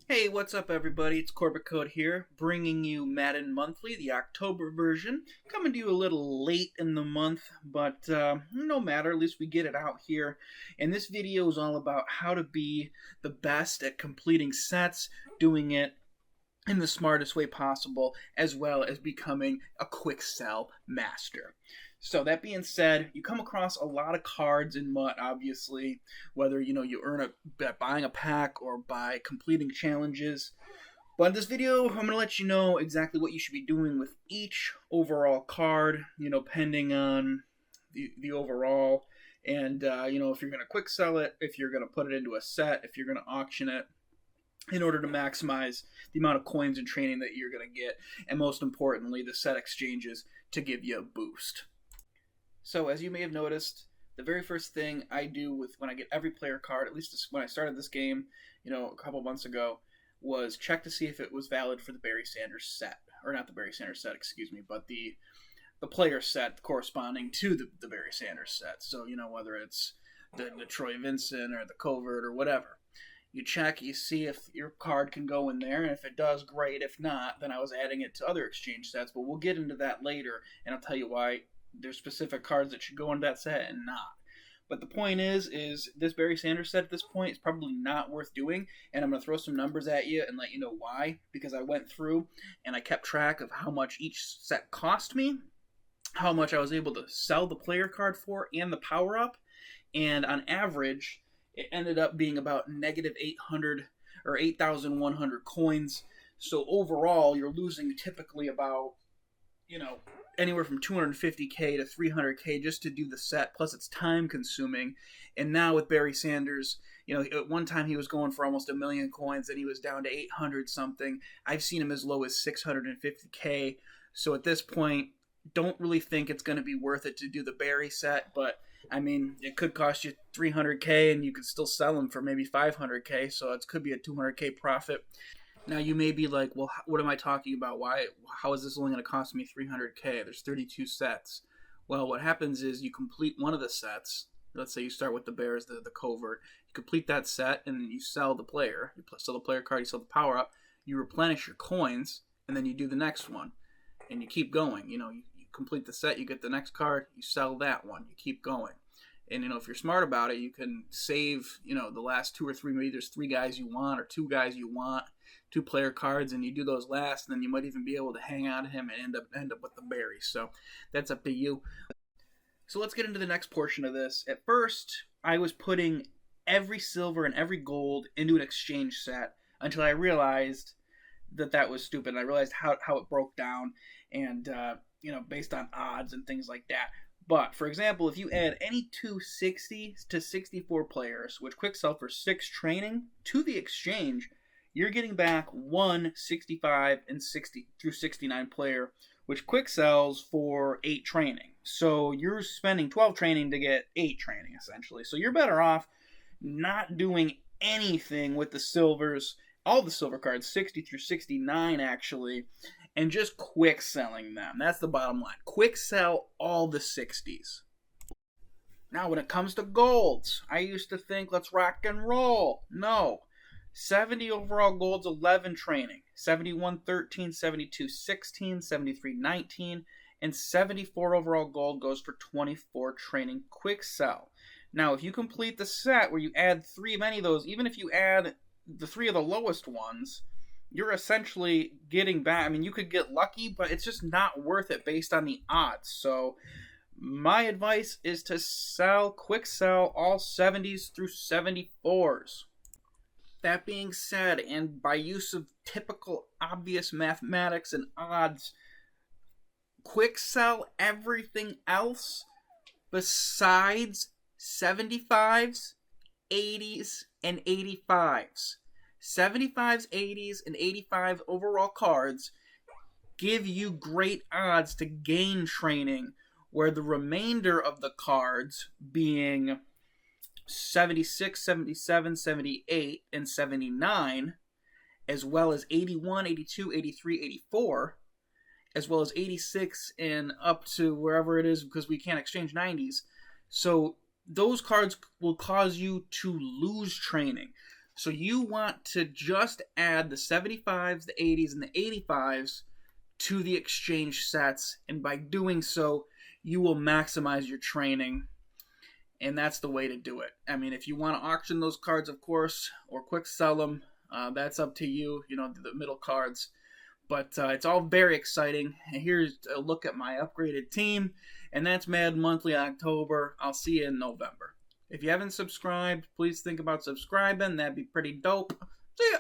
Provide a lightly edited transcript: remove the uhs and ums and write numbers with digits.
Hey, what's up, everybody? It's Corbett Code here, bringing you Madden Monthly, the October version. Coming to you a little late in the month, but no matter, at least we get it out here. And this video is all about how to be the best at completing sets, doing it in the smartest way possible, as well as becoming a Quicksell master. So that being said, you come across a lot of cards in MUT, obviously, whether you earn it by buying a pack or by completing challenges. But in this video, I'm going to let you know exactly what you should be doing with each overall card, pending on the overall, and if you're going to quick sell it, if you're going to put it into a set, if you're going to auction it, in order to maximize the amount of coins and training that you're going to get, and most importantly, the set exchanges to give you a boost. So, as you may have noticed, the very first thing I do with when I get every player card, at least when I started this game, a couple months ago, was check to see if it was valid for the Barry Sanders set, or not the Barry Sanders set, excuse me, but the player set corresponding to the Barry Sanders set. So, whether it's the Troy Vincent or the Covert or whatever. You check, you see if your card can go in there, and if it does, great. If not, then I was adding it to other exchange sets, but we'll get into that later, and I'll tell you why there's specific cards that should go into that set and not. But the point is this Barry Sanders set at this point is probably not worth doing, and I'm going to throw some numbers at you and let you know why, because I went through and I kept track of how much each set cost me, how much I was able to sell the player card for, and the power-up, and on average, it ended up being about negative 800 or 8,100 coins. So overall, you're losing typically about, anywhere from 250k to 300k just to do the set. Plus, it's time consuming. And now with Barry Sanders, at one time he was going for almost a million coins, and he was down to 800 something. I've seen him as low as 650k. So at this point, don't really think it's going to be worth it to do the Barry set, but I mean, it could cost you 300k and you could still sell them for maybe 500k, so it could be a 200k profit. Now you may be like, well, what am I talking about? How is this only going to cost me 300k? There's 32 sets. Well, what happens is you complete one of the sets. Let's say you start with the Bears, the Covert. You complete that set and you sell the player. You sell the player card, you sell the power up, you replenish your coins, and then you do the next one. And you keep going. You complete the set, you get the next card, you sell that one, you keep going. And if you're smart about it, you can save the last two or three. Maybe there's three guys you want or two guys you want, two player cards, and you do those last, and then you might even be able to hang on to him and end up with the berry. So that's up to you. So let's get into the next portion of this. At first, I was putting every silver and every gold into an exchange set until I realized that was stupid. And I realized how it broke down, and based on odds and things like that. But for example, if you add any two 60 to 64 players, which Quicksell for 6 training, to the exchange, you're getting back one 65 and 60 through 69 player, which Quicksells for 8 training. So you're spending 12 training to get 8 training essentially. So you're better off not doing anything with the silvers, all the silver cards, 60 through 69 actually, and just quick selling them. That's the bottom line. Quick sell all the 60s. Now, when it comes to golds, I used to think, let's rock and roll. No. 70 overall golds, 11 training. 71 13, 72 16, 73 19, and 74 overall gold goes for 24 training quick sell. Now, if you complete the set where you add 3 of any of those, even if you add the 3 of the lowest ones, you're essentially getting back. I mean, you could get lucky, but it's just not worth it based on the odds. So my advice is to quick sell all 70s through 74s. That being said, and by use of typical obvious mathematics and odds, quick sell everything else besides 75s, 80s, and 85s. 75s, 80s, and 85 overall cards give you great odds to gain training, where the remainder of the cards, being 76, 77, 78, and 79, as well as 81, 82, 83, 84, as well as 86 and up to wherever it is, because we can't exchange 90s. So those cards will cause you to lose training. So you want to just add the 75s, the 80s, and the 85s to the exchange sets, and by doing so, you will maximize your training, and that's the way to do it. I mean, if you want to auction those cards, of course, or quick sell them, that's up to you, the middle cards. But it's all very exciting. And here's a look at my upgraded team, and that's Madden Monthly October. I'll see you in November. If you haven't subscribed, please think about subscribing. That'd be pretty dope. See ya!